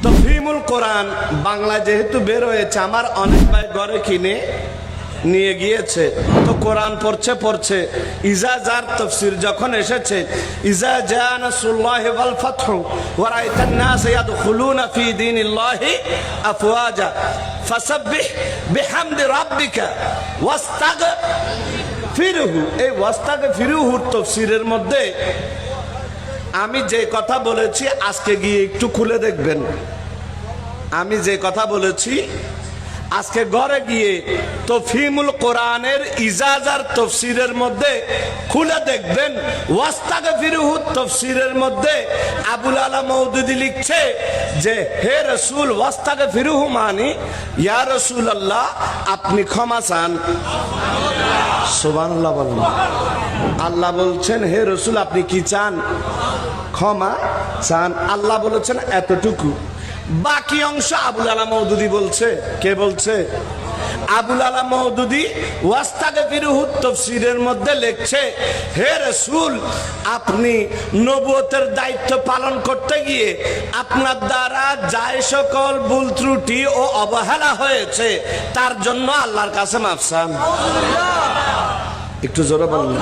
তফহিমুল কোরআন বাংলা যেহেতু বের হয়েছে, আমার অনেক ভাই ঘরে কিনে নিয়ে গিয়েছে, তো কোরআন পড়ছে ইজা জার তাফসীর যখন এসেছে, ইজা জা নাসরুল্লাহি ওয়াল ফাতহু ওয়া রাআইতান নাস ইয়াদখুলুনা ফি দীনিল্লাহি আফওয়াজা ফাসাব্বিহ বিহামদি রাব্বিকা ওয়াস্তাগফিরহু। এই ওয়াস্তাগফিরহু তাফসীরের মধ্যে আমি যে কথা বলেছি আজকে গিয়ে একটু খুলে দেখবেন। আমি যে কথা বলেছি আজকে ঘরে গিয়ে তফহিমুল কোরআনের ইজাজার তফসিরের মধ্যে খুলে দেখবেন। ওয়াস্তাগফিরহু তফসিরের মধ্যে আবুল আলা মওদুদি লিখছে যে হে রাসূল, ওয়াস্তাগফিরহু মানে ইয়া রাসূলুল্লাহ আপনি ক্ষমা চান। সুবহানাল্লাহ বলুন। আল্লাহ বলছেন হে রাসূল আপনি কি চান? ক্ষমা চান। আল্লাহ বলেছেন এতটুকু। বাকি অংশ আবুল আলা মওদুদি বলছে। কে বলছে? আবুল আলা মওদুদি ওয়াস্তাগফিরহু তাফসীরের মধ্যে লিখছে হে রাসূল আপনি নবুয়তের দায়িত্ব পালন করতে গিয়ে আপনার দ্বারা যায় সকল ভুল ত্রুটি ও অবহেলা হয়েছে তার জন্য আল্লাহর কাছে মাফ চান। একটু জোরে বলুন।